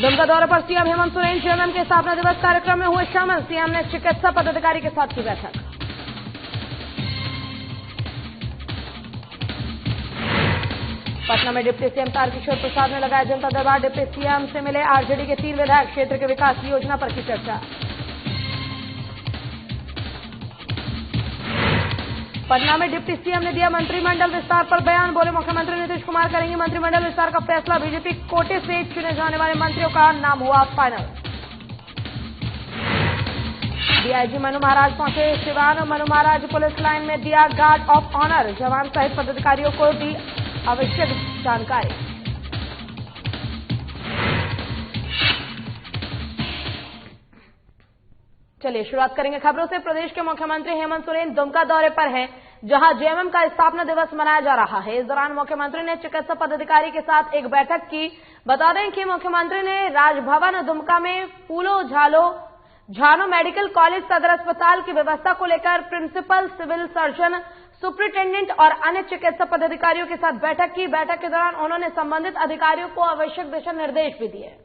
दुमका दौरे पर CM Hemant Soren JMM के स्थापना दिवस कार्यक्रम में हुए शामिल। सीएम ने चिकित्सा पदाधिकारी के साथ की बैठक। पटना में डिप्टी सीएम तारकिशोर प्रसाद ने लगाया जनता दरबार। डिप्टी सीएम से मिले आरजेडी के 3 विधायक। क्षेत्र के विकास की योजना पर की चर्चा। पटना में डिप्टी सीएम ने दिया मंत्रिमंडल विस्तार पर बयान। बोले मुख्यमंत्री नीतीश कुमार करेंगे मंत्रिमंडल विस्तार का फैसला। बीजेपी कोटे से चुने जाने वाले मंत्रियों का नाम हुआ फाइनल। डीआईजी मनु महाराज पहुंचे सिवान। मनु महाराज पुलिस लाइन में दिया गार्ड ऑफ ऑनर। जवान सहित पदाधिकारियों को दी आवश्यक जानकारी। चलिए शुरुआत करेंगे खबरों से। प्रदेश के मुख्यमंत्री हेमंत सोरेन दुमका दौरे पर हैं, जहां जेएमएम का स्थापना दिवस मनाया जा रहा है। इस दौरान मुख्यमंत्री ने चिकित्सा पदाधिकारी के साथ एक बैठक की। बता दें कि मुख्यमंत्री ने राजभवन दुमका में फूलो झानो मेडिकल कॉलेज सदर अस्पताल की व्यवस्था को लेकर प्रिंसिपल, सिविल सर्जन, सुपरिटेंडेंट और अन्य चिकित्सा पदाधिकारियों के साथ बैठक की। बैठक के दौरान उन्होंने संबंधित अधिकारियों को आवश्यक दिशा निर्देश भी दिए।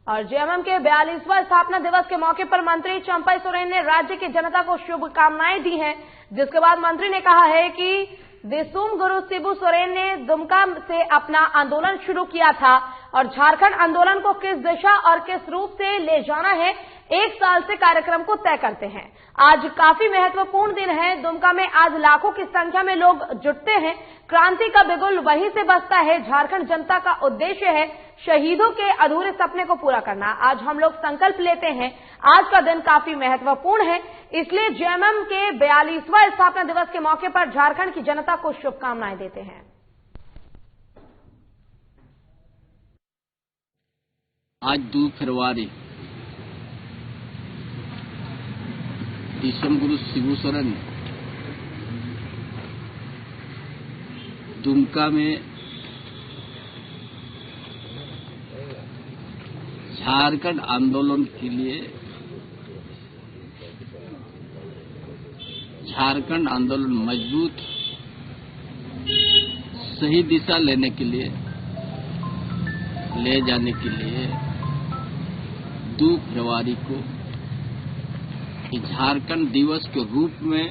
और जेएमएम के 42वां स्थापना दिवस के मौके पर मंत्री चंपई सोरेन ने राज्य की जनता को शुभकामनाएं दी हैं, जिसके बाद मंत्री ने कहा है कि दिसुम गुरु शिबू सोरेन ने दुमका से अपना आंदोलन शुरू किया था और झारखंड आंदोलन को किस दिशा और किस रूप से ले जाना है 1 साल से कार्यक्रम को तय करते हैं। आज काफी महत्वपूर्ण दिन है। दुमका में आज लाखों की संख्या में लोग जुटते हैं। क्रांति का बिगुल वहीं से बजता है। झारखंड जनता का उद्देश्य है शहीदों के अधूरे सपने को पूरा करना। आज हम लोग संकल्प लेते हैं। आज का दिन काफी महत्वपूर्ण है, इसलिए जेएमएम के 42वां स्थापना दिवस के मौके पर झारखंड की जनता को शुभकामनाएं देते हैं। आज 2 फरवरी दिसम गुरु शिबू सोरेन दुमका में झारखंड आंदोलन के लिए, झारखंड आंदोलन मजबूत सही दिशा लेने के लिए, ले जाने के लिए 2 फरवरी को झारखंड दिवस के रूप में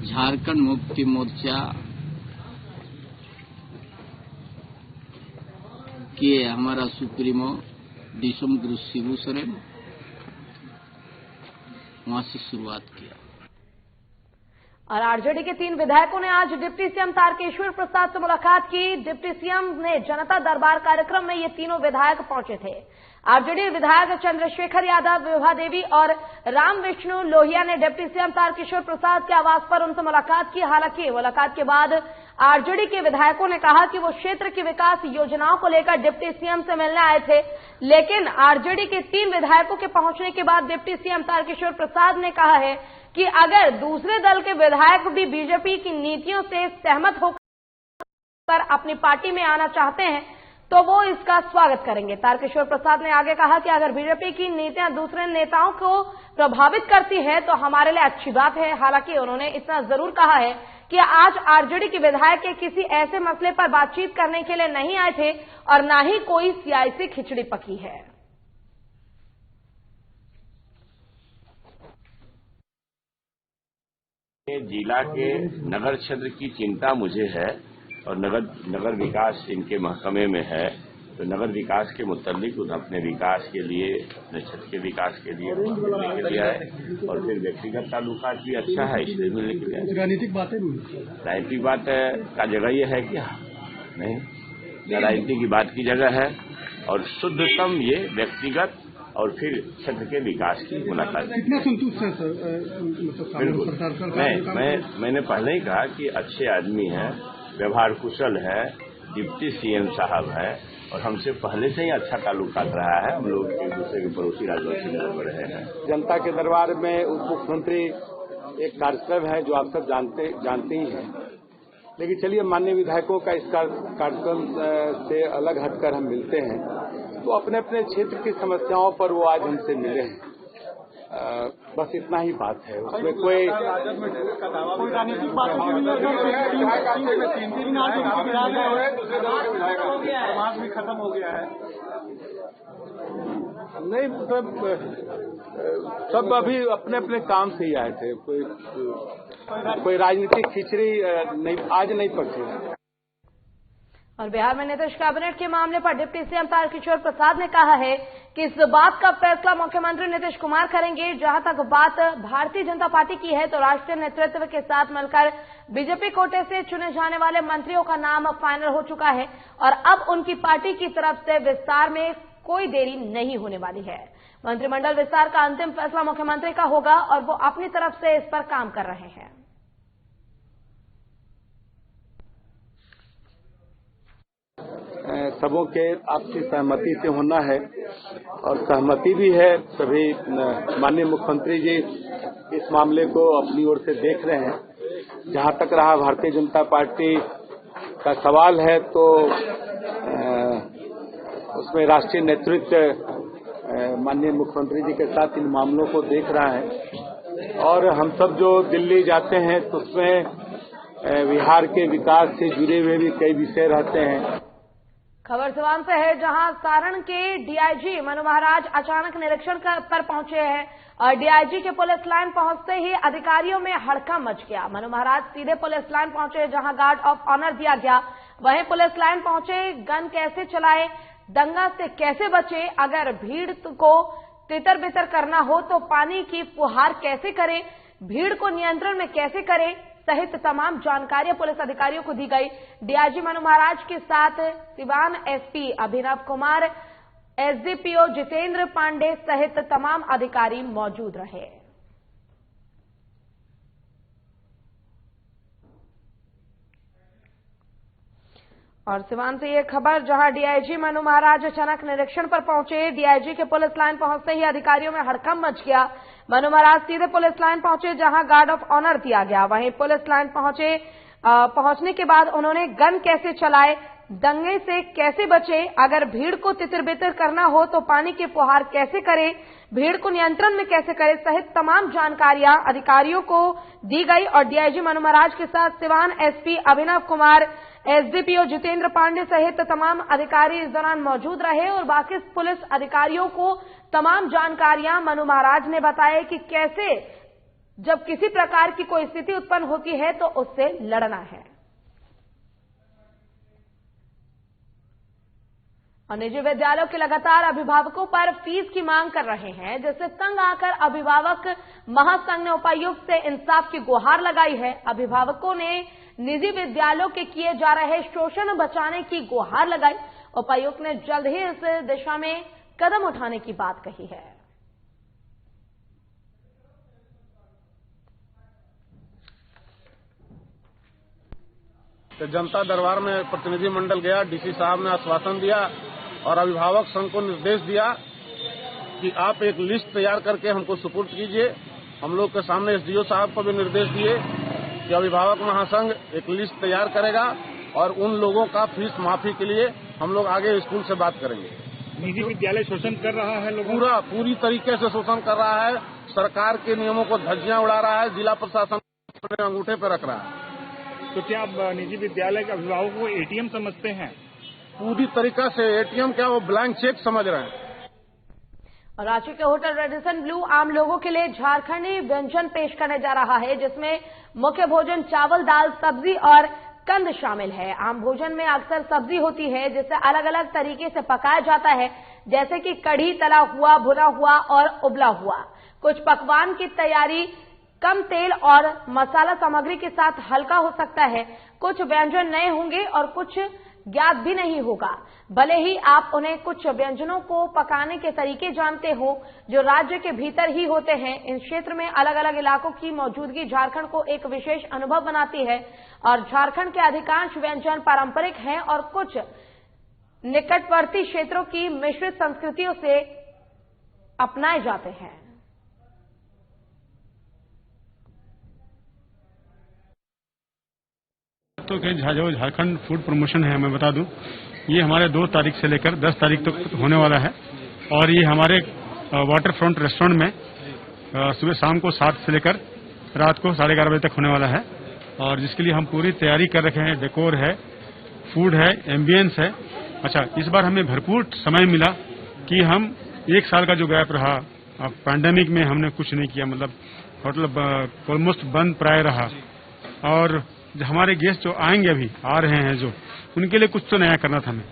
झारखंड मुक्ति मोर्चा के हमारा सुप्रीमो दिसम गुरु शिबू सोरेन वहां से शुरुआत किया। और आरजेडी के 3 विधायकों ने आज डिप्टी सीएम तारकिशोर प्रसाद से मुलाकात की। डिप्टी सीएम ने जनता दरबार कार्यक्रम में ये तीनों विधायक पहुंचे थे। आरजेडी विधायक चंद्रशेखर यादव, विभा देवी और राम विष्णु लोहिया ने डिप्टी सीएम तारकिशोर प्रसाद के आवास पर उनसे मुलाकात की। हालांकि मुलाकात के बाद आरजेडी के विधायकों ने कहा कि वो क्षेत्र की विकास योजनाओं को लेकर डिप्टी सीएम से मिलने आए थे, लेकिन आरजेडी के 3 विधायकों के पहुंचने के बाद डिप्टी सीएम तारकिशोर प्रसाद ने कहा है कि अगर दूसरे दल के विधायक भी बीजेपी की नीतियों से सहमत होकर अपनी पार्टी में आना चाहते हैं तो वो इसका स्वागत करेंगे। तारकिशोर प्रसाद ने आगे कहा कि अगर बीजेपी की नीतियां दूसरे नेताओं को प्रभावित करती है तो हमारे लिए अच्छी बात है। हालांकि उन्होंने इतना जरूर कहा है कि आज आरजेडी के विधायक के किसी ऐसे मसले पर बातचीत करने के लिए नहीं आए थे और न ही कोई सियासी खिचड़ी पकी है। जिला के नगर क्षेत्र की चिंता मुझे है और नगर विकास इनके महकमे में है, तो नगर विकास के मुताबिक अपने विकास के लिए, अपने क्षेत्र के विकास के लिए मिलने के लिए आए और फिर व्यक्तिगत ताल्लुकात भी अच्छा है इसलिए मिलने के लिए। राजनीतिक बातें राजनीतिक बात का जगह ये है क्या? नहीं, राजनीति की बात की जगह है और शुद्धतम ये व्यक्तिगत और फिर क्षेत्र के विकास की मुलाकात। कितना संतुष्ट है सर? बिल्कुल, मैंने पहले ही कहा कि अच्छे आदमी हैं, व्यवहार कुशल है, डिप्टी सीएम साहब है और हमसे पहले से ही अच्छा ताल्लुकात रहा है। हम लोग एक दूसरे के पड़ोसी राज्यों से मिल रहे हैं। जनता के दरबार में उप मुख्यमंत्री एक कार्यक्रम है जो आप सब जानते ही हैं, लेकिन चलिए माननीय विधायकों का इस कार्यक्रम से अलग हटकर हम मिलते हैं तो अपने अपने क्षेत्र की समस्याओं पर वो आज हमसे मिले हैं बस इतना ही बात है, उसमें कोई राजनीतिक बात समाज भी खत्म हो गया है। नहीं, सब अभी अपने अपने काम से ही आए थे, कोई राजनीतिक खिचड़ी नहीं, आज नहीं पड़ती। और बिहार में नीतीश कैबिनेट के मामले पर डिप्टी सीएम तारकिशोर प्रसाद ने कहा है कि इस बात का फैसला मुख्यमंत्री नीतीश कुमार करेंगे। जहां तक बात भारतीय जनता पार्टी की है तो राष्ट्रीय नेतृत्व के साथ मिलकर बीजेपी कोटे से चुने जाने वाले मंत्रियों का नाम फाइनल हो चुका है और अब उनकी पार्टी की तरफ से विस्तार में कोई देरी नहीं होने वाली है। मंत्रिमंडल विस्तार का अंतिम फैसला मुख्यमंत्री का होगा और वो अपनी तरफ से इस पर काम कर रहे हैं। सबों के आपसी सहमति से होना है और सहमति भी है। सभी माननीय मुख्यमंत्री जी इस मामले को अपनी ओर से देख रहे हैं। जहां तक रहा भारतीय जनता पार्टी का सवाल है तो उसमें राष्ट्रीय नेतृत्व माननीय मुख्यमंत्री जी के साथ इन मामलों को देख रहा है और हम सब जो दिल्ली जाते हैं तो उसमें बिहार के विकास से जुड़े हुए भी कई विषय रहते हैं। खबर सिवान से है, जहां सारण के डीआईजी मनु महाराज अचानक निरीक्षण पर पहुंचे हैं और डीआईजी के पुलिस लाइन पहुंचते ही अधिकारियों में हड़कंप मच गया। मनु महाराज सीधे पुलिस लाइन पहुंचे जहां गार्ड ऑफ ऑनर दिया गया। वहीं पुलिस लाइन पहुंचे, गन कैसे चलाए, दंगा से कैसे बचे, अगर भीड़ को तितर बितर करना हो तो पानी की फुहार कैसे करें, भीड़ को नियंत्रण में कैसे करें सहित तमाम जानकारियां पुलिस अधिकारियों को दी गई। डीआईजी मनु महाराज के साथ सिवान एसपी अभिनव कुमार, एसडीपीओ जितेंद्र पांडे सहित तमाम अधिकारी मौजूद रहे। और सिवान से ये खबर, जहां डीआईजी मनु महाराज अचानक निरीक्षण पर पहुंचे। डीआईजी के पुलिस लाइन पहुंचते ही अधिकारियों में हड़कंप मच गया। मनु महाराज सीधे पुलिस लाइन पहुंचे जहां गार्ड ऑफ ऑनर दिया गया। वहीं पुलिस लाइन पहुंचने के बाद उन्होंने गन कैसे चलाए, दंगे से कैसे बचे, अगर भीड़ को तितर बितर करना हो तो पानी की फुहार कैसे करें, भीड़ को नियंत्रण में कैसे करें सहित तमाम जानकारियां अधिकारियों को दी गई। और डीआईजी मनु महाराज के साथ सिवान एसपी अभिनव कुमार, एसडीपीओ जितेंद्र पांडे सहित तमाम अधिकारी इस दौरान मौजूद रहे और बाकी पुलिस अधिकारियों को तमाम जानकारियां मनु महाराज ने बताया कि कैसे जब किसी प्रकार की कोई स्थिति उत्पन्न होती है तो उससे लड़ना है। और निजी विद्यालयों के लगातार अभिभावकों पर फीस की मांग कर रहे हैं, जिससे तंग आकर अभिभावक महासंघ ने उपायुक्त से इंसाफ की गुहार लगाई है। अभिभावकों ने निजी विद्यालयों के किए जा रहे शोषण बचाने की गुहार लगाई। उपायुक्त ने जल्द ही इस दिशा में कदम उठाने की बात कही है। तो जनता दरबार में प्रतिनिधि मंडल गया, डीसी साहब ने आश्वासन दिया और अभिभावक संघ को निर्देश दिया कि आप एक लिस्ट तैयार करके हमको सुपुर्द कीजिए। हम लोग के सामने एसडीओ साहब को भी निर्देश दिए कि अभिभावक महासंघ एक लिस्ट तैयार करेगा और उन लोगों का फीस माफी के लिए हम लोग आगे स्कूल से बात करेंगे। निजी विद्यालय शोषण कर रहा है, लोगों पूरी तरीके से शोषण कर रहा है, सरकार के नियमों को धज्जियां उड़ा रहा है, जिला प्रशासन अपने अंगूठे पर रख रहा है। तो क्या आप निजी विद्यालय के अभिभावकों को एटीएम समझते हैं? पूरी तरीका से एटीएम क्या, वो ब्लैंक चेक समझ रहे हैं। और रांची के होटल रेडिसन ब्लू आम लोगों के लिए झारखंडी व्यंजन पेश करने जा रहा है, जिसमें मुख्य भोजन चावल, दाल, सब्जी और कंद शामिल है। आम भोजन में अक्सर सब्जी होती है जिसे अलग अलग तरीके से पकाया जाता है, जैसे कि कढ़ी, तला हुआ, भुना हुआ और उबला हुआ। कुछ पकवान की तैयारी कम तेल और मसाला सामग्री के साथ हल्का हो सकता है। कुछ व्यंजन नए होंगे और कुछ ज्ञात भी नहीं होगा, भले ही आप उन्हें कुछ व्यंजनों को पकाने के तरीके जानते हो जो राज्य के भीतर ही होते हैं। इन क्षेत्र में अलग अलग इलाकों की मौजूदगी झारखंड को एक विशेष अनुभव बनाती है और झारखंड के अधिकांश व्यंजन पारंपरिक हैं और कुछ निकटवर्ती क्षेत्रों की मिश्रित संस्कृतियों से अपनाए जाते हैं। तो के जो झारखंड फूड प्रमोशन है, मैं बता दूं, ये हमारे 2 तारीख से लेकर 10 तारीख तक होने वाला है और ये हमारे वाटर फ्रंट रेस्टोरेंट में सुबह शाम को 7 से लेकर रात को 11:30 बजे तक होने वाला है और जिसके लिए हम पूरी तैयारी कर रखे हैं। डेकोर है, फूड है, एम्बियंस है। अच्छा, इस बार हमें भरपूर समय मिला कि हम 1 साल का जो गैप रहा पैंडेमिक में हमने कुछ नहीं किया, मतलब होटल ऑलमोस्ट बंद प्राय रहा और हमारे गेस्ट जो आएंगे अभी आ रहे हैं जो उनके लिए कुछ तो नया करना था हमें।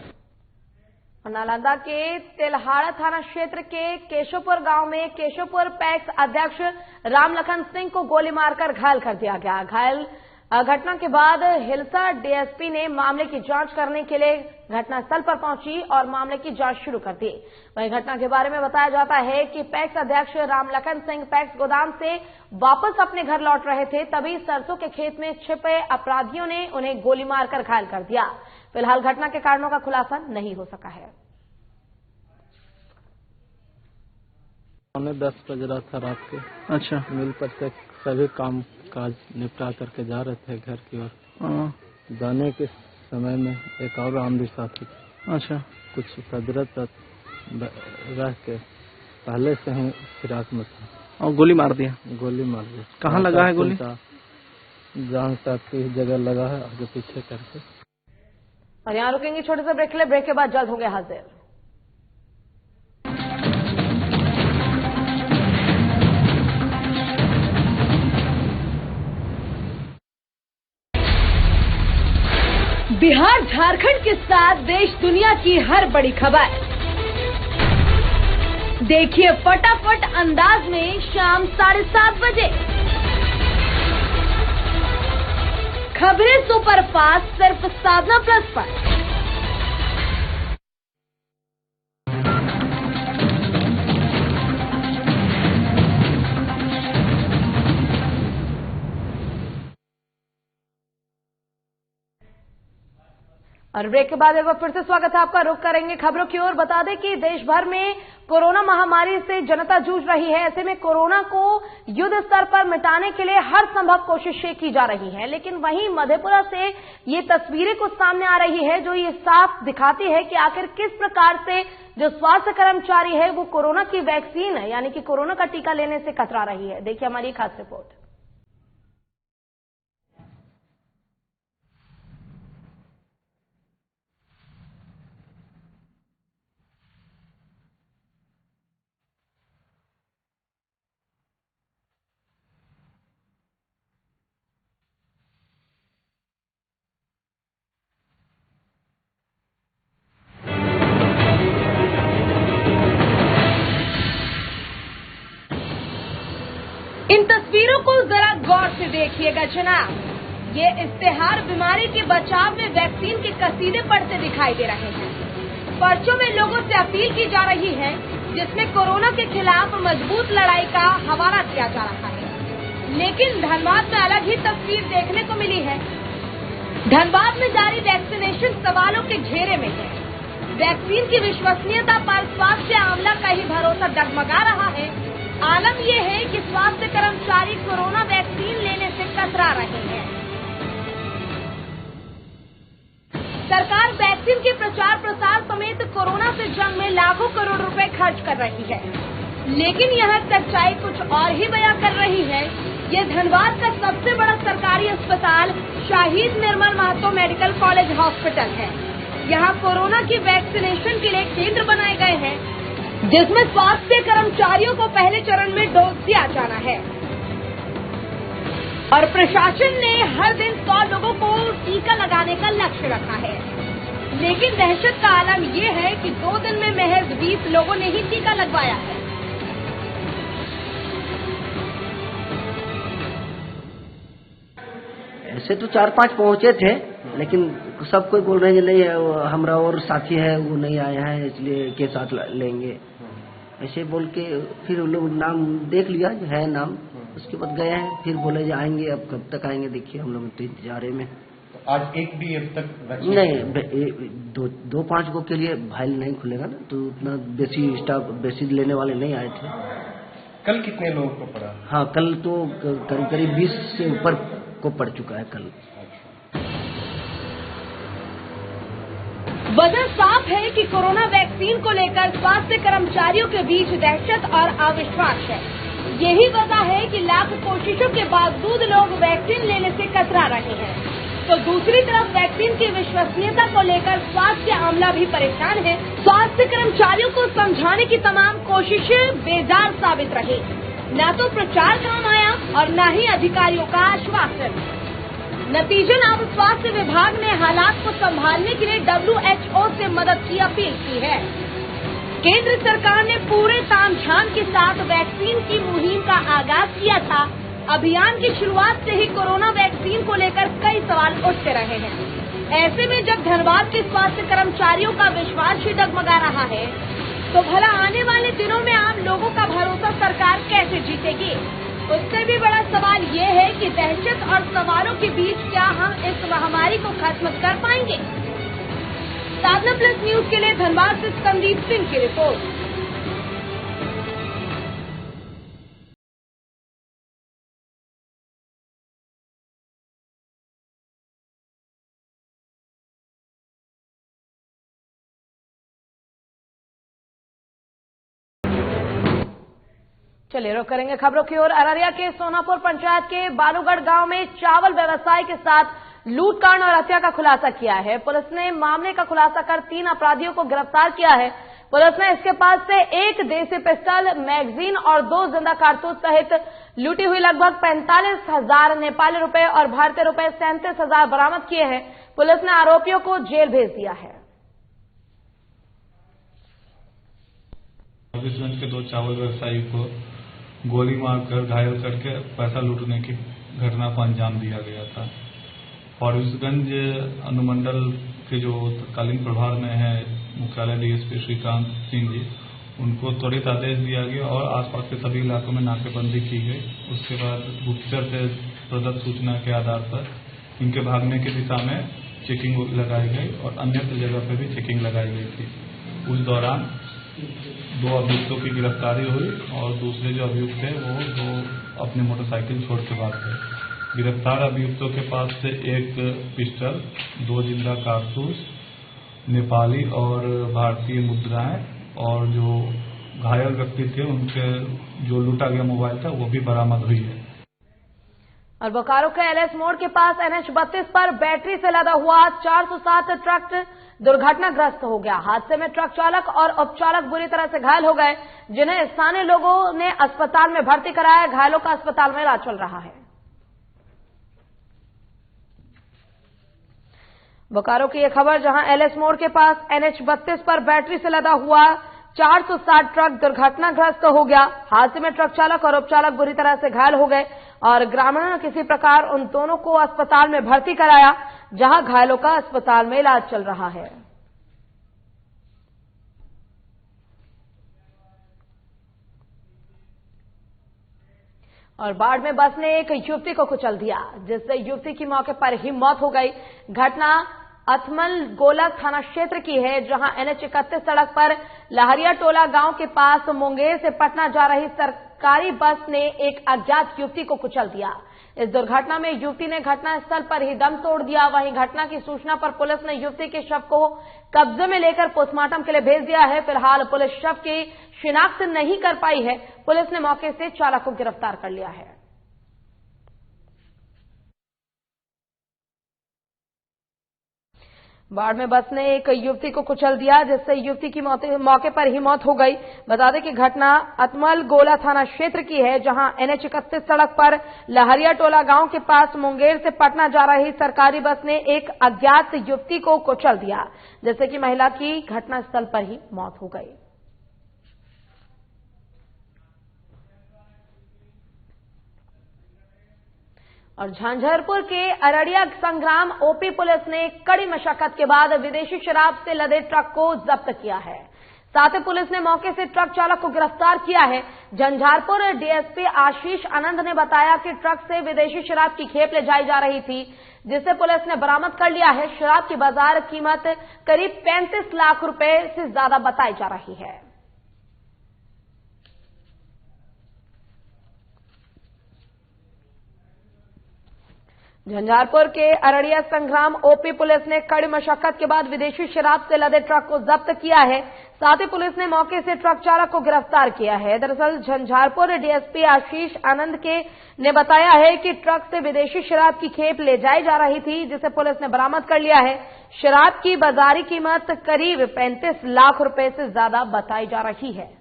नालंदा के तिलहाड़ा थाना क्षेत्र के केशवपुर गांव में केशवपुर पैक्स अध्यक्ष रामलखन सिंह को गोली मारकर घायल कर दिया गया। घायल घटना के बाद हिलसा डीएसपी ने मामले की जांच करने के लिए घटनास्थल पर पहुंची और मामले की जांच शुरू कर दी। वहीं घटना के बारे में बताया जाता है कि पैक्स अध्यक्ष रामलखन सिंह पैक्स गोदाम से वापस अपने घर लौट रहे थे, तभी सरसों के खेत में छिपे अपराधियों ने उन्हें गोली मारकर घायल कर दिया। फिलहाल घटना के कारणों का खुलासा नहीं हो सका है। 10 बज रहा था रात के। अच्छा, मिल पर से सभी काम काज निपटा करके जा रहे थे घर की ओर। जाने के समय में एक और आमदी साथी, अच्छा, कुछ सदरत रह के पहले से ही फिराक में था और गोली मार दिया। कहाँ लगा है गोली? जान साहब की जगह लगा है, आगे पीछे करके। और यहाँ रुकेंगे छोटे से ब्रेक के लिए। ब्रेक के बाद जल्द होंगे हाजिर। बिहार झारखंड के साथ देश दुनिया की हर बड़ी खबर देखिए फटाफट अंदाज में शाम 7:30 बजे। खबरें सुपरफास्ट सिर्फ साधना प्लस पर। और ब्रेक के बाद एक बार फिर से स्वागत है आपका। रुख करेंगे खबरों की ओर। बता दें कि देश भर में कोरोना महामारी से जनता जूझ रही है। ऐसे में कोरोना को युद्ध स्तर पर मिटाने के लिए हर संभव कोशिशें की जा रही हैं, लेकिन वहीं मधेपुरा से ये तस्वीरें कुछ सामने आ रही है जो ये साफ दिखाती है कि आखिर किस प्रकार से जो स्वास्थ्य कर्मचारी है वो कोरोना की वैक्सीन यानी कि कोरोना का टीका लेने से कतरा रही है। देखिए हमारी खास रिपोर्ट। इन तस्वीरों को जरा गौर से देखिएगा जनाब। ये इश्तेहार बीमारी के बचाव में वैक्सीन के कसीदे पढ़ते दिखाई दे रहे हैं। पर्चों में लोगों से अपील की जा रही है जिसमें कोरोना के खिलाफ मजबूत लड़ाई का हवाला दिया जा रहा है। लेकिन धनबाद में अलग ही तस्वीर देखने को मिली है। धनबाद में जारी वैक्सीनेशन सवालों के घेरे में है। वैक्सीन की विश्वसनीयता पर स्वास्थ्य आमला का ही भरोसा डगमगा रहा है। आलम यह है कि स्वास्थ्य कर्मचारी कोरोना वैक्सीन लेने से कतरा रहे हैं। सरकार वैक्सीन के प्रचार प्रसार समेत कोरोना से जंग में लाखों करोड़ रुपए खर्च कर रही है, लेकिन यह सच्चाई कुछ और ही बयां कर रही है। ये धनबाद का सबसे बड़ा सरकारी अस्पताल शहीद निर्मल महतो मेडिकल कॉलेज हॉस्पिटल है। यहाँ कोरोना की वैक्सीनेशन के लिए केंद्र बनाए गए हैं जिसमें स्वास्थ्य कर्मचारियों को पहले चरण में डोज दिया जाना है और प्रशासन ने हर दिन 100 लोगों को टीका लगाने का लक्ष्य रखा है। लेकिन दहशत का आलम यह है कि 2 दिन में महज 20 लोगों ने ही टीका लगवाया है। ऐसे तो 4-5 पहुंचे थे, लेकिन सब कोई बोल रहे हैं नहीं हमारा और साथी है वो नहीं आया है इसलिए के साथ लेंगे। ऐसे बोल के फिर उन लोग नाम देख लिया है नाम, उसके बाद गए हैं, फिर बोले आएंगे। अब कब तक आएंगे देखिए, हम लोग तो इंतजारे में। तो आज एक भी अब तक नहीं, 2-5 को के लिए फाइल नहीं खुलेगा ना, तो उतना बेसी स्टाफ बेसी लेने वाले नहीं आए थे। कल कितने लोगों को पड़ा? हाँ, कल तो करीब 20 से ऊपर को पड़ चुका है कल। वजह साफ है कि कोरोना वैक्सीन को लेकर स्वास्थ्य कर्मचारियों के बीच दहशत और अविश्वास है। यही वजह है कि लाख कोशिशों के बावजूद लोग वैक्सीन लेने से कतरा रहे हैं। तो दूसरी तरफ वैक्सीन की विश्वसनीयता को लेकर स्वास्थ्य अमला भी परेशान है। स्वास्थ्य कर्मचारियों को समझाने की तमाम कोशिशें बेजार साबित रही। न तो प्रचार काम आया और न ही अधिकारियों का आश्वासन। नतीजन अब स्वास्थ्य विभाग ने हालात को संभालने के लिए WHO से मदद की अपील की है। केंद्र सरकार ने पूरे तामझाम के साथ वैक्सीन की मुहिम का आगाज किया था। अभियान की शुरुआत से ही कोरोना वैक्सीन को लेकर कई सवाल उठते रहे हैं। ऐसे में जब धनबाद के स्वास्थ्य कर्मचारियों का विश्वास ही डगमगा रहा है, तो भला आने वाले दिनों में आम लोगों का भरोसा सरकार कैसे जीतेगी? उससे भी बड़ा सवाल ये है कि दहशत और सवालों के बीच क्या हम इस महामारी को खत्म कर पाएंगे? साधना प्लस न्यूज के लिए धनबाद से संदीप सिंह की रिपोर्ट। चलिए रुक करेंगे खबरों की ओर। अररिया के सोनापुर पंचायत के बालूगढ़ गांव में चावल व्यवसायी के साथ लूटकांड और हत्या का खुलासा किया है। पुलिस ने मामले का खुलासा कर 3 अपराधियों को गिरफ्तार किया है। पुलिस ने इसके पास से एक देसी पिस्टल, मैगजीन और 2 जिंदा कारतूस सहित लूटी हुई लगभग 45,000 नेपाली रुपए और भारतीय रुपए 37,000 बरामद किए हैं। पुलिस ने आरोपियों को जेल भेज दिया है। के 2 चावल व्यवसायी को गोली मारकर घायल करके पैसा लूटने की घटना को अंजाम दिया गया था। फॉरबिसगंज अनुमंडल के जो तत्कालीन प्रभार में है मुख्यालय डीएसपी श्रीकांत सिंह जी, उनको त्वरित आदेश दिया गया और आसपास के सभी इलाकों में नाकेबंदी की गई। उसके बाद गुप्तचर से प्रदत्त सूचना के आधार पर इनके भागने की दिशा में चेकिंग लगाई गई और अन्य जगह पर भी चेकिंग लगाई गई थी। उस दौरान 2 अभियुक्तों की गिरफ्तारी हुई और दूसरे जो अभियुक्त थे वो 2 अपनी मोटरसाइकिल छोड़ के भाग गए। गिरफ्तार अभियुक्तों के पास से एक पिस्टल, 2 जिंदा कारतूस, नेपाली और भारतीय मुद्राएं और जो घायल व्यक्ति थे उनके जो लूटा गया मोबाइल था वो भी बरामद हुई है। और बोकारो के LS मोड़ के पास NH-32 पर बैटरी से लदा हुआ 407 ट्रक दुर्घटनाग्रस्त हो गया। हादसे में ट्रक चालक और उपचालक बुरी तरह से घायल हो गए, जिन्हें स्थानीय लोगों ने अस्पताल में भर्ती कराया। घायलों का अस्पताल में इलाज चल रहा है। बोकारो की यह खबर, जहां LS मोड़ के पास NH-32 पर बैटरी से लदा हुआ 407 ट्रक दुर्घटनाग्रस्त हो गया। हादसे में ट्रक चालक और उपचालक बुरी तरह से घायल हो गए और ग्रामीणों ने किसी प्रकार उन दोनों को अस्पताल में भर्ती कराया, जहां घायलों का अस्पताल में इलाज चल रहा है। और बाढ़ में बस ने एक युवती को कुचल दिया, जिससे युवती की मौके पर ही मौत हो गई। घटना अथमल गोला थाना क्षेत्र की है, जहां NH-31 सड़क पर लहरिया टोला गांव के पास मुंगेर से पटना जा रही सरकारी बस ने एक अज्ञात युवती को कुचल दिया। इस दुर्घटना में युवती ने घटनास्थल पर ही दम तोड़ दिया। वहीं घटना की सूचना पर पुलिस ने युवती के शव को कब्जे में लेकर पोस्टमार्टम के लिए भेज दिया है। फिलहाल पुलिस शव की शिनाख्त नहीं कर पाई है। पुलिस ने मौके से चालक को गिरफ्तार कर लिया है। बाढ़ में बस ने एक युवती को कुचल दिया, जिससे युवती की मौके पर ही मौत हो गई। बता दें कि घटना अतमल गोला थाना क्षेत्र की है, जहां NH-31 सड़क पर लहरिया टोला गांव के पास मुंगेर से पटना जा रही सरकारी बस ने एक अज्ञात युवती को कुचल दिया, जिससे कि महिला की घटनास्थल पर ही मौत हो गई। और झांझरपुर के अररिया संग्राम OP पुलिस ने कड़ी मशक्कत के बाद विदेशी शराब से लदे ट्रक को जब्त किया है। साथ ही पुलिस ने मौके से ट्रक चालक को गिरफ्तार किया है। झंझारपुर DSP आशीष आनंद ने बताया कि ट्रक से विदेशी शराब की खेप ले जाई जा रही थी, जिसे पुलिस ने बरामद कर लिया है। शराब की बाजार कीमत करीब 35 लाख रुपए से ज्यादा बताई जा रही है। झंझारपुर के अररिया संग्राम OP पुलिस ने कड़ी मशक्कत के बाद विदेशी शराब से लदे ट्रक को जब्त किया है। साथ ही पुलिस ने मौके से ट्रक चालक को गिरफ्तार किया है। दरअसल झंझारपुर डीएसपी आशीष आनंद ने बताया है कि ट्रक से विदेशी शराब की खेप ले जाई जा रही थी, जिसे पुलिस ने बरामद कर लिया है। शराब की बाजारी कीमत करीब 35 लाख रुपए से ज्यादा बताई जा रही है।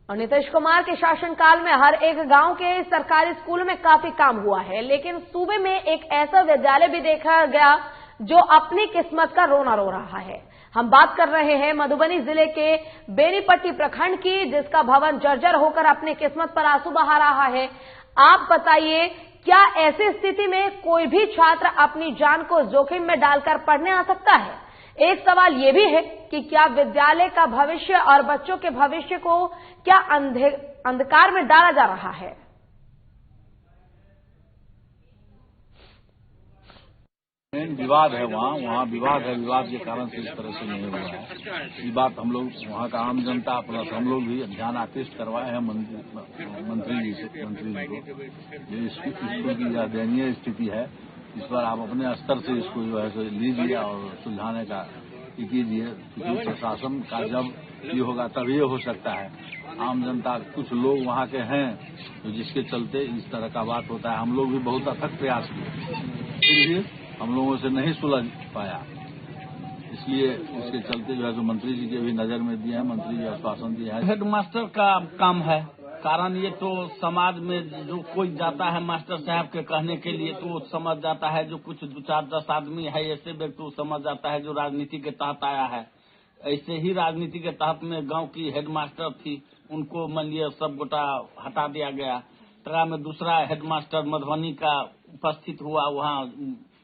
और नीतीश कुमार के शासनकाल में हर एक गांव के सरकारी स्कूल में काफी काम हुआ है, लेकिन सूबे में एक ऐसा विद्यालय भी देखा गया जो अपनी किस्मत का रोना रो रहा है। हम बात कर रहे हैं मधुबनी जिले के बेनीपट्टी प्रखंड की, जिसका भवन जर्जर होकर अपनी किस्मत पर आंसू बहा रहा है। आप बताइए, क्या ऐसी स्थिति में कोई भी छात्र अपनी जान को जोखिम में डालकर पढ़ने आ सकता है? एक सवाल यह भी है कि क्या विद्यालय का भविष्य और बच्चों के भविष्य को क्या अंधकार में डाला जा रहा है? विवाद है वहाँ विवाद है, विवाद के कारण से इस तरह से नहीं हुआ है। ये बात हम लोग वहाँ का आम जनता प्लस हम लोग भी ध्यान आकृष्ट करवाए हैं मंत्री जी को। ये स्कूल की यह दयनीय स्थिति है, इस पर आप अपने स्तर से इसको जो है लीजिए और सुलझाने का कीजिए, क्योंकि प्रशासन का जब ये होगा तब ये हो सकता है। आम जनता कुछ लोग वहाँ के हैं तो जिसके चलते इस तरह का बात होता है। हम लोग भी बहुत अथक प्रयास किए, फिर भी हम लोगों से नहीं सुलझ पाया, इसलिए इसके चलते जो है जो मंत्री जी के भी नजर में दिए हैं, मंत्री जी आश्वासन दिया है। हेडमास्टर का काम है, कारण ये तो समाज में जो कोई जाता है मास्टर साहब के कहने के लिए तो समझ जाता है, जो कुछ 2-4-10 आदमी है ऐसे व्यक्ति समझ जाता है जो राजनीति के तहत आया है। ऐसे ही राजनीति के तहत में गांव की हेडमास्टर थी, उनको मान लिया सब गोटा हटा दिया गया। तरह में दूसरा हेडमास्टर मधुबनी का उपस्थित हुआ, वहाँ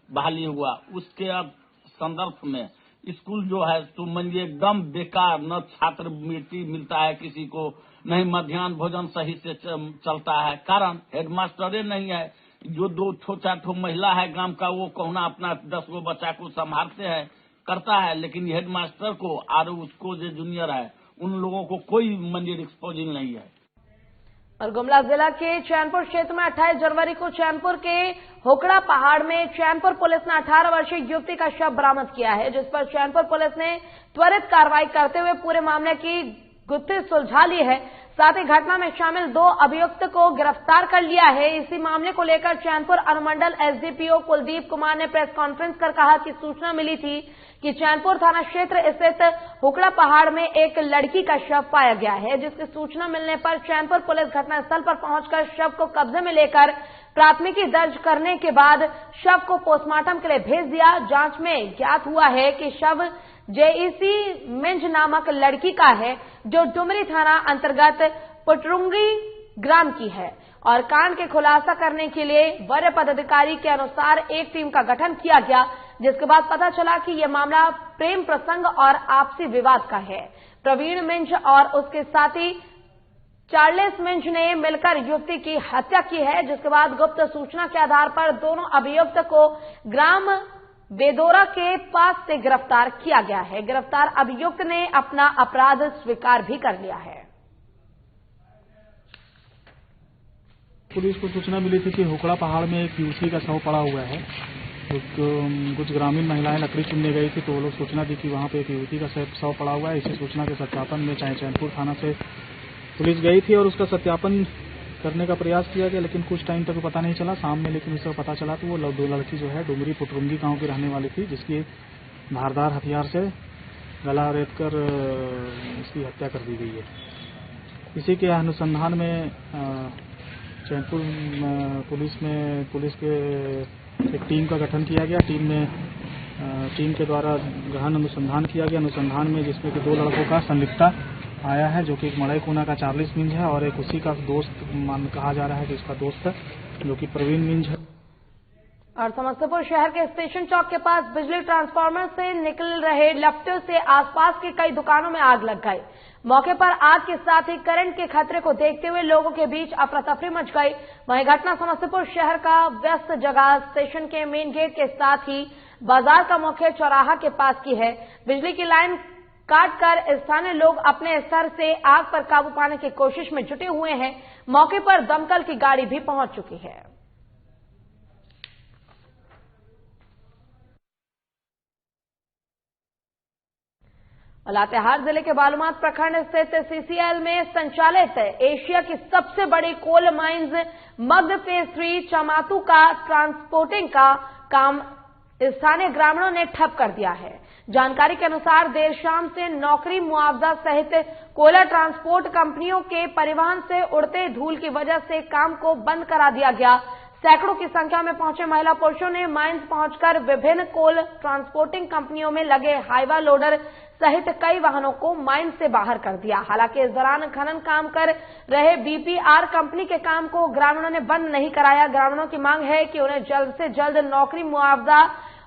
बहाली हुआ। उसके अब संदर्भ में स्कूल जो है तो मान लीजिए एकदम बेकार, न छात्रवृत्ति मिलता है किसी को, नहीं मध्याह्न भोजन सही से चलता है, कारण हेडमास्टरे नहीं है। जो 2-4 महिला है गांव का, वो कौना अपना 10 गो बच्चा को संभालते हैं, करता है, लेकिन हेडमास्टर को और उसको जो जूनियर है उन लोगों को कोई मंदिर एक्सपोजिंग नहीं है। और गुमला जिला के चैनपुर क्षेत्र में 28 जनवरी को चैनपुर के होकड़ा पहाड़ में चैनपुर पुलिस ने 18 वर्षीय युवती का शव बरामद किया है, जिस पर चैनपुर पुलिस ने त्वरित कार्रवाई करते हुए पूरे मामले की गुत्थी सुलझा ली है। साथ ही घटना में शामिल 2 अभियुक्त को गिरफ्तार कर लिया है। इसी मामले को लेकर चैनपुर अनुमंडल एसडीपीओ कुलदीप कुमार ने प्रेस कॉन्फ्रेंस कर कहा कि सूचना मिली थी कि चैनपुर थाना क्षेत्र स्थित हुकड़ा पहाड़ में एक लड़की का शव पाया गया है, जिसकी सूचना मिलने पर चैनपुर पुलिस घटनास्थल पर पहुंचकर शव को कब्जे में लेकर प्राथमिकी दर्ज करने के बाद शव को पोस्टमार्टम के लिए भेज दिया। जांच में ज्ञात हुआ है कि शव जेईसी मिंज नामक लड़की का है, जो डुमरी थाना अंतर्गत पुटरुंगी ग्राम की है। और कांड के खुलासा करने के लिए वरीय पदाधिकारी के अनुसार एक टीम का गठन किया गया, जिसके बाद पता चला कि यह मामला प्रेम प्रसंग और आपसी विवाद का है। प्रवीण मिंज और उसके साथी चार्लेस मिंज ने मिलकर युवती की हत्या की है, जिसके बाद गुप्त सूचना के आधार पर दोनों अभियुक्त को ग्राम बेदोरा के पास से गिरफ्तार किया गया है। गिरफ्तार अभियुक्त ने अपना अपराध स्वीकार भी कर लिया है। पुलिस को सूचना मिली थी कि हुकड़ा पहाड़ में एक युवती का शव पड़ा हुआ है। कुछ ग्रामीण महिलाएं लकड़ी चुनने गई थी, तो वो लोग सूचना दी कि वहां पे एक युवती का शव पड़ा हुआ है। इसी सूचना के सत्यापन में चैनपुर थाना से पुलिस गई थी और उसका सत्यापन करने का प्रयास किया गया, लेकिन कुछ टाइम तक पता नहीं चला। शाम में लेकिन उसको पता चला तो वो 2 लड़की जो है डुमरी पुटरुंगी गांव की रहने वाली थी, जिसकी धारदार हथियार से गला रेत कर इसकी हत्या कर दी गई है। इसी के अनुसंधान में चैनपुर पुलिस के एक टीम का गठन किया गया। टीम के द्वारा गहन अनुसंधान किया गया। अनुसंधान में जिसमें कि 2 लड़कों का संलिप्तता आया है, जो कि एक मड़ई कोना का चार्लिस मिंज है और एक उसी का दोस्त कहा जा रहा है कि उसका दोस्त है, जो कि प्रवीण मिंज है। और समस्तीपुर शहर के स्टेशन चौक के पास बिजली ट्रांसफार्मर से निकल रहे लपटों से आसपास की कई दुकानों में आग लग गई। मौके पर आग के साथ ही करंट के खतरे को देखते हुए लोगों के बीच अफरा तफरी मच गई। वहीं घटना समस्तीपुर शहर का व्यस्त जगह स्टेशन के मेन गेट के साथ ही बाजार का मुख्य चौराहा के पास की है। बिजली की लाइन काटकर स्थानीय लोग अपने स्तर से आग पर काबू पाने की कोशिश में जुटे हुए हैं। मौके पर दमकल की गाड़ी भी पहुंच चुकी है। और लातेहार जिले के बालूमाथ प्रखंड स्थित सीसीएल में संचालित एशिया की सबसे बड़ी कोल माइंस मध्य फेज 3 चमातू का ट्रांसपोर्टिंग का काम स्थानीय ग्रामीणों ने ठप कर दिया है। जानकारी के अनुसार देर शाम से नौकरी मुआवजा सहित कोयला ट्रांसपोर्ट कंपनियों के परिवहन से उड़ते धूल की वजह से काम को बंद करा दिया गया। सैकड़ों की संख्या में पहुंचे महिला पुरुषों ने माइंस पहुंचकर विभिन्न कोल ट्रांसपोर्टिंग कंपनियों में लगे हाईवा लोडर सहित कई वाहनों को माइंस से बाहर कर दिया। हालांकि इस दौरान खनन काम कर रहे बीपीआर कंपनी के काम को ग्रामीणों ने बंद नहीं कराया। ग्रामीणों की मांग है कि उन्हें जल्द से जल्द नौकरी मुआवजा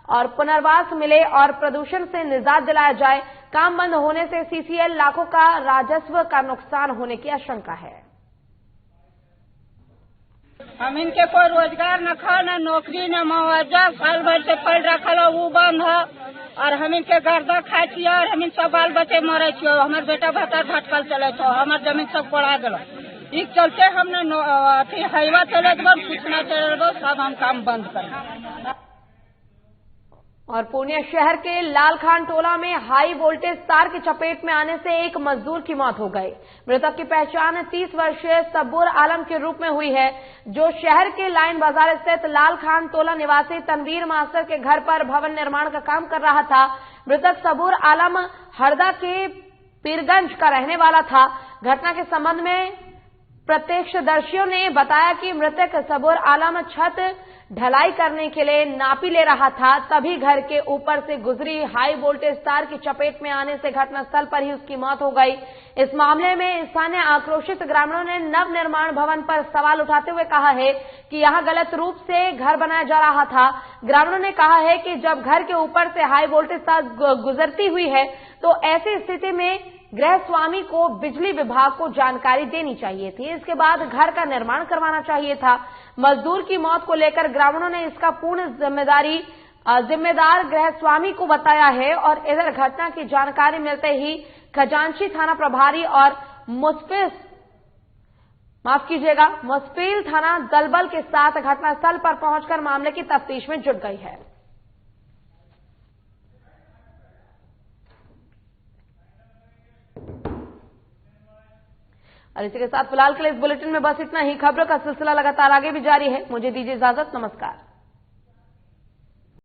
और पुनर्वास मिले और प्रदूषण से निजात दिलाया जाए। काम बंद होने से सीसीएल लाखों का राजस्व का नुकसान होने की आशंका है। हम इनके कोई रोजगार न खा न नौकरी न मुआवजा, साल भर से पड़ रखल वो बंद है और हम इनके गर्दा खाए छे और हम इन सब बाल बच्चे मरे छे। हमारे बेटा भतर भटकल चले छो, हमार जमीन सब कोड़ा गल। इस चलते हमने अथी हाईवा चले कुछ न चले, सब हम काम बंद कर। और पूर्णिया शहर के लालखान टोला में हाई वोल्टेज तार की चपेट में आने से एक मजदूर की मौत हो गई। मृतक की पहचान 30 वर्षीय सबूर आलम के रूप में हुई है, जो शहर के लाइन बाजार स्थित लालखान टोला निवासी तनवीर मास्टर के घर पर भवन निर्माण का काम कर रहा था। मृतक सबूर आलम हरदा के पीरगंज का रहने वाला था। घटना के संबंध में प्रत्यक्षदर्शियों ने बताया कि मृतक सबूर आलम छत ढलाई करने के लिए नापी ले रहा था, तभी घर के ऊपर से गुजरी हाई वोल्टेज तार की चपेट में आने से घटनास्थल पर ही उसकी मौत हो गई। इस मामले में स्थानीय आक्रोशित ग्रामीणों ने नव निर्माण भवन पर सवाल उठाते हुए कहा है कि यहां गलत रूप से घर बनाया जा रहा था। ग्रामीणों ने कहा है कि जब घर के ऊपर से हाई वोल्टेज तार गुजरती हुई है तो ऐसी स्थिति में गृह स्वामी को बिजली विभाग को जानकारी देनी चाहिए थी। इसके बाद घर का निर्माण करवाना चाहिए था। मजदूर की मौत को लेकर ग्रामीणों ने इसका पूर्ण जिम्मेदार गृह स्वामी को बताया है और इधर घटना की जानकारी मिलते ही खजांची थाना प्रभारी और मुस्फिल थाना दलबल के साथ घटनास्थल पर पहुंचकर मामले की तफ्तीश में जुट गई है। और इसी के साथ फिलहाल के लिए इस बुलेटिन में बस इतना ही। खबरों का सिलसिला लगातार आगे भी जारी है। मुझे दीजिए इजाजत। नमस्कार।